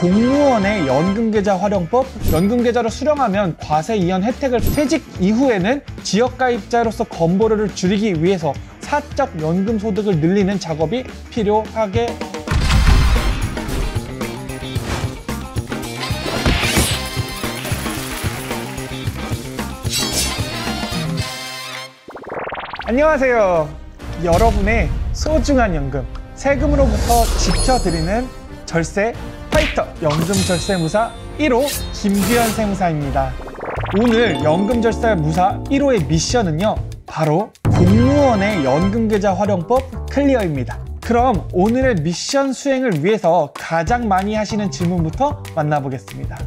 공무원의 연금계좌 활용법, 연금계좌를 수령하면 과세 이연 혜택을 퇴직 이후에는 지역가입자로서 건보료를 줄이기 위해서 사적 연금소득을 늘리는 작업이 필요하게 안녕하세요. 여러분의 소중한 연금, 세금으로부터 지켜드리는 절세 파이터 연금절세무사 1호 김규현 세무사입니다. 오늘 연금절세무사 1호의 미션은요, 바로 공무원의 연금계좌 활용법 클리어입니다. 그럼 오늘의 미션 수행을 위해서 가장 많이 하시는 질문부터 만나보겠습니다.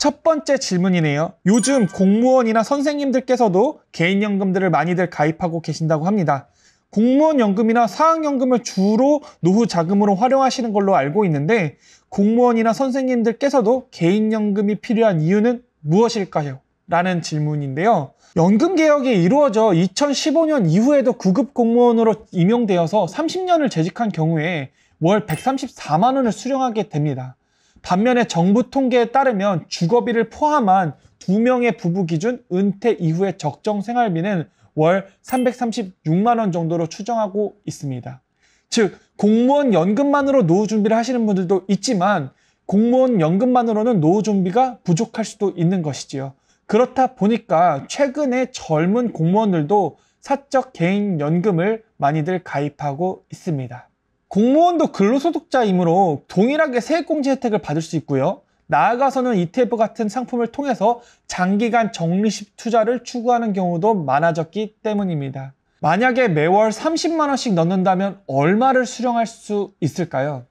첫 번째 질문이네요. 요즘 공무원이나 선생님들께서도 개인연금들을 많이들 가입하고 계신다고 합니다. 공무원 연금이나 사학연금을 주로 노후 자금으로 활용하시는 걸로 알고 있는데, 공무원이나 선생님들께서도 개인연금이 필요한 이유는 무엇일까요? 라는 질문인데요. 연금개혁이 이루어져 2015년 이후에도 구급 공무원으로 임용되어서 30년을 재직한 경우에 월 134만 원을 수령하게 됩니다. 반면에 정부 통계에 따르면 주거비를 포함한 2명의 부부 기준 은퇴 이후의 적정 생활비는 월 336만 원 정도로 추정하고 있습니다. 즉, 공무원 연금만으로 노후 준비를 하시는 분들도 있지만 공무원 연금만으로는 노후 준비가 부족할 수도 있는 것이지요. 그렇다 보니까 최근에 젊은 공무원들도 사적 개인 연금을 많이들 가입하고 있습니다. 공무원도 근로소득자이므로 동일하게 세액공제 혜택을 받을 수 있고요. 나아가서는 ETF 같은 상품을 통해서 장기간 적립식 투자를 추구하는 경우도 많아졌기 때문입니다. 만약에 매월 30만 원씩 넣는다면 얼마를 수령할 수 있을까요?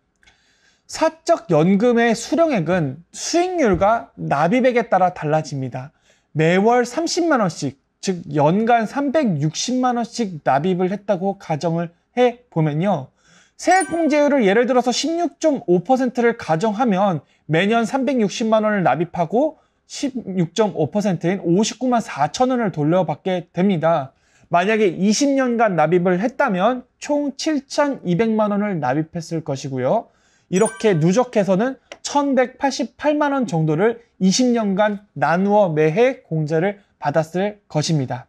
사적 연금의 수령액은 수익률과 납입액에 따라 달라집니다. 매월 30만 원씩, 즉 연간 360만 원씩 납입을 했다고 가정을 해보면요. 세액공제율을 예를 들어서 16.5%를 가정하면 매년 360만 원을 납입하고 16.5%인 59만 4천 원을 돌려받게 됩니다. 만약에 20년간 납입을 했다면 총 7,200만 원을 납입했을 것이고요. 이렇게 누적해서는 1,188만 원 정도를 20년간 나누어 매해 공제를 받았을 것입니다.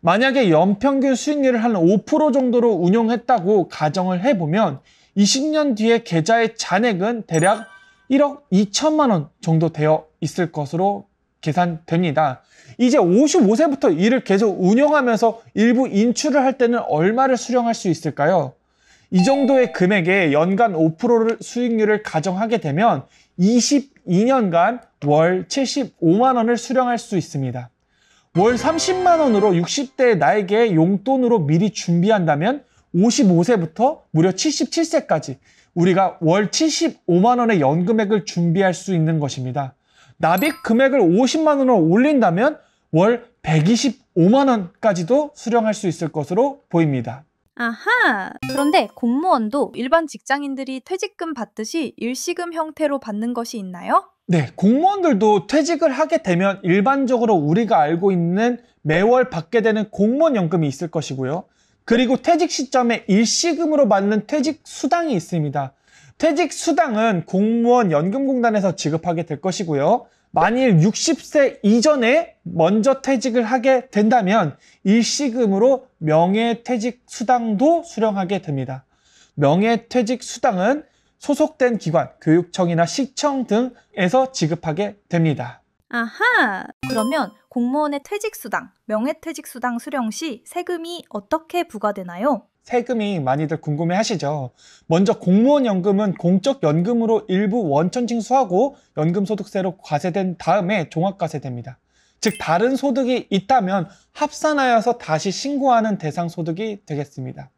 만약에 연평균 수익률을 한 5% 정도로 운용했다고 가정을 해보면 20년 뒤에 계좌의 잔액은 대략 1억 2천만 원 정도 되어 있을 것으로 계산됩니다. 이제 55세부터 이를 계속 운영하면서 일부 인출을 할 때는 얼마를 수령할 수 있을까요? 이 정도의 금액에 연간 5% 수익률을 가정하게 되면 22년간 월 75만 원을 수령할 수 있습니다. 월 30만 원으로 60대의 나에게 용돈으로 미리 준비한다면 55세부터 무려 77세까지 우리가 월 75만 원의 연금액을 준비할 수 있는 것입니다. 납입 금액을 50만 원으로 올린다면 월 125만 원까지도 수령할 수 있을 것으로 보입니다. 아하! 그런데 공무원도 일반 직장인들이 퇴직금 받듯이 일시금 형태로 받는 것이 있나요? 네, 공무원들도 퇴직을 하게 되면 일반적으로 우리가 알고 있는 매월 받게 되는 공무원 연금이 있을 것이고요. 그리고 퇴직 시점에 일시금으로 받는 퇴직 수당이 있습니다. 퇴직 수당은 공무원 연금공단에서 지급하게 될 것이고요. 만일 60세 이전에 먼저 퇴직을 하게 된다면 일시금으로 명예퇴직 수당도 수령하게 됩니다. 명예퇴직 수당은 소속된 기관, 교육청이나 시청 등에서 지급하게 됩니다. 아하! 그러면 공무원의 퇴직수당, 명예퇴직수당 수령 시 세금이 어떻게 부과되나요? 세금이 많이들 궁금해하시죠? 먼저 공무원 연금은 공적 연금으로 일부 원천 징수하고 연금소득세로 과세된 다음에 종합과세됩니다. 즉 다른 소득이 있다면 합산하여서 다시 신고하는 대상 소득이 되겠습니다.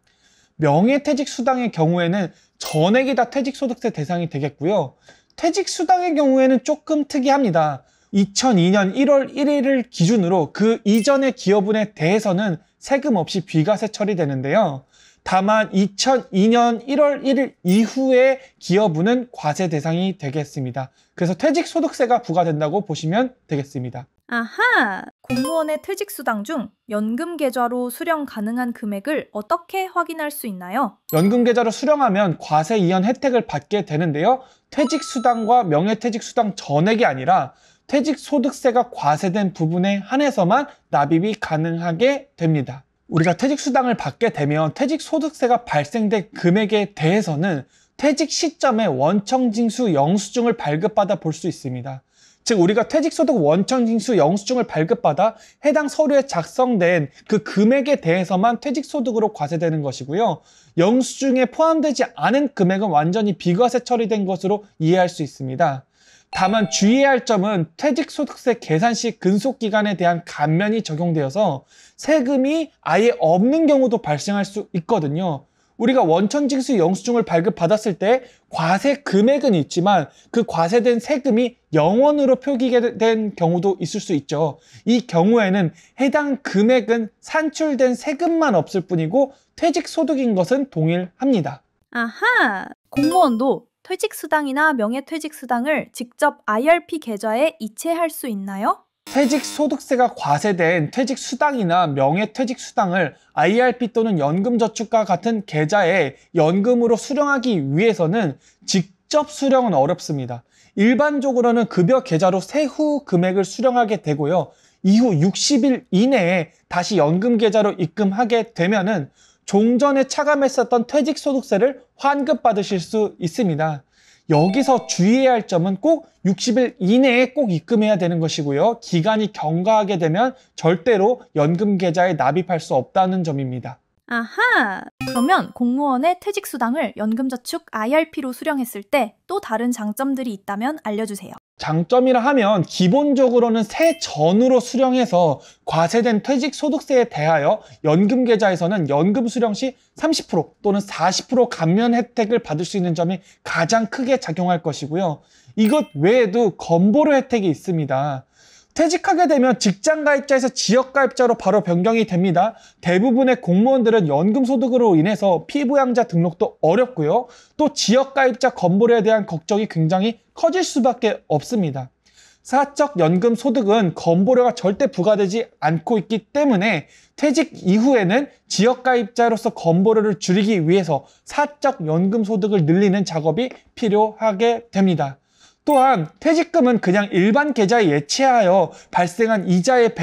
명예퇴직수당의 경우에는 전액이 다 퇴직소득세 대상이 되겠고요. 퇴직수당의 경우에는 조금 특이합니다. 2002년 1월 1일을 기준으로 그 이전의 기여분에 대해서는 세금 없이 비과세 처리되는데요. 다만 2002년 1월 1일 이후에 기여분은 과세 대상이 되겠습니다. 그래서 퇴직소득세가 부과된다고 보시면 되겠습니다. 아하! 공무원의 퇴직수당 중 연금 계좌로 수령 가능한 금액을 어떻게 확인할 수 있나요? 연금 계좌로 수령하면 과세 이연 혜택을 받게 되는데요. 퇴직수당과 명예퇴직수당 전액이 아니라 퇴직소득세가 과세된 부분에 한해서만 납입이 가능하게 됩니다. 우리가 퇴직수당을 받게 되면 퇴직소득세가 발생된 금액에 대해서는 퇴직 시점에 원청징수 영수증을 발급받아 볼 수 있습니다. 즉 우리가 퇴직소득 원청징수 영수증을 발급받아 해당 서류에 작성된 그 금액에 대해서만 퇴직소득으로 과세되는 것이고요. 영수증에 포함되지 않은 금액은 완전히 비과세 처리된 것으로 이해할 수 있습니다. 다만 주의해야 할 점은 퇴직소득세 계산 시 근속기간에 대한 감면이 적용되어서 세금이 아예 없는 경우도 발생할 수 있거든요. 우리가 원천징수 영수증을 발급받았을 때 과세 금액은 있지만 그 과세된 세금이 0원으로 표기된 경우도 있을 수 있죠. 이 경우에는 해당 금액은 산출된 세금만 없을 뿐이고 퇴직소득인 것은 동일합니다. 아하! 공무원도 퇴직수당이나 명예퇴직수당을 직접 IRP 계좌에 이체할 수 있나요? 퇴직소득세가 과세된 퇴직수당이나 명예퇴직수당을 IRP 또는 연금저축과 같은 계좌에 연금으로 수령하기 위해서는 직접 수령은 어렵습니다. 일반적으로는 급여 계좌로 세후 금액을 수령하게 되고요. 이후 60일 이내에 다시 연금 계좌로 입금하게 되면은 종전에 차감했었던 퇴직소득세를 환급받으실 수 있습니다. 여기서 주의해야 할 점은 꼭 60일 이내에 꼭 입금해야 되는 것이고요. 기간이 경과하게 되면 절대로 연금 계좌에 납입할 수 없다는 점입니다. 아하! 그러면 공무원의 퇴직수당을 연금저축 IRP로 수령했을 때 또 다른 장점들이 있다면 알려주세요. 장점이라 하면 기본적으로는 세전으로 수령해서 과세된 퇴직소득세에 대하여 연금 계좌에서는 연금 수령 시 30% 또는 40% 감면 혜택을 받을 수 있는 점이 가장 크게 작용할 것이고요. 이것 외에도 건보료 혜택이 있습니다. 퇴직하게 되면 직장가입자에서 지역가입자로 바로 변경이 됩니다. 대부분의 공무원들은 연금소득으로 인해서 피부양자 등록도 어렵고요. 또 지역가입자 건보료에 대한 걱정이 굉장히 커질 수밖에 없습니다. 사적연금소득은 건보료가 절대 부과되지 않고 있기 때문에 퇴직 이후에는 지역가입자로서 건보료를 줄이기 위해서 사적연금소득을 늘리는 작업이 필요하게 됩니다. 또한 퇴직금은 그냥 일반 계좌에 예치하여 발생한 이자의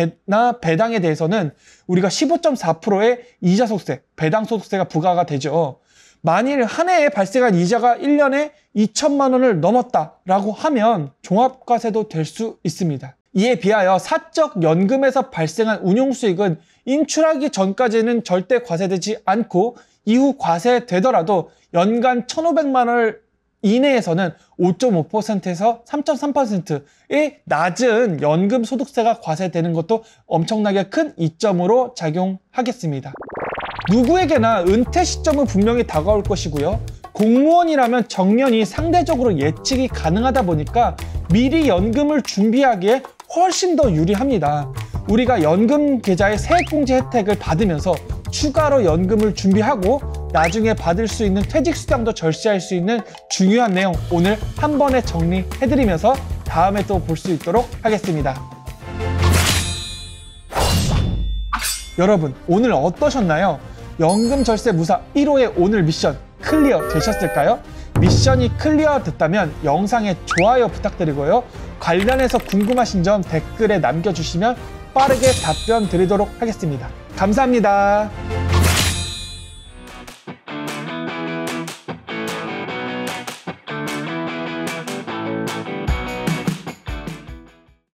배당에 대해서는 우리가 15.4%의 이자소득세, 배당소득세가 부과가 되죠. 만일 한 해에 발생한 이자가 1년에 2천만 원을 넘었다라고 하면 종합과세도 될 수 있습니다. 이에 비하여 사적연금에서 발생한 운용수익은 인출하기 전까지는 절대 과세되지 않고 이후 과세되더라도 연간 1,500만 원을 이내에서는 5.5%에서 3.3%의 낮은 연금 소득세가 과세되는 것도 엄청나게 큰 이점으로 작용하겠습니다. 누구에게나 은퇴 시점은 분명히 다가올 것이고요. 공무원이라면 정년이 상대적으로 예측이 가능하다 보니까 미리 연금을 준비하기에 훨씬 더 유리합니다. 우리가 연금 계좌의 세액공제 혜택을 받으면서 추가로 연금을 준비하고 나중에 받을 수 있는 퇴직수당도 절세할 수 있는 중요한 내용 오늘 한 번에 정리해드리면서 다음에 또 볼 수 있도록 하겠습니다. 여러분 오늘 어떠셨나요? 연금 절세 무사 1호의 오늘 미션 클리어 되셨을까요? 미션이 클리어 됐다면 영상에 좋아요 부탁드리고요. 관련해서 궁금하신 점 댓글에 남겨주시면 빠르게 답변 드리도록 하겠습니다. 감사합니다.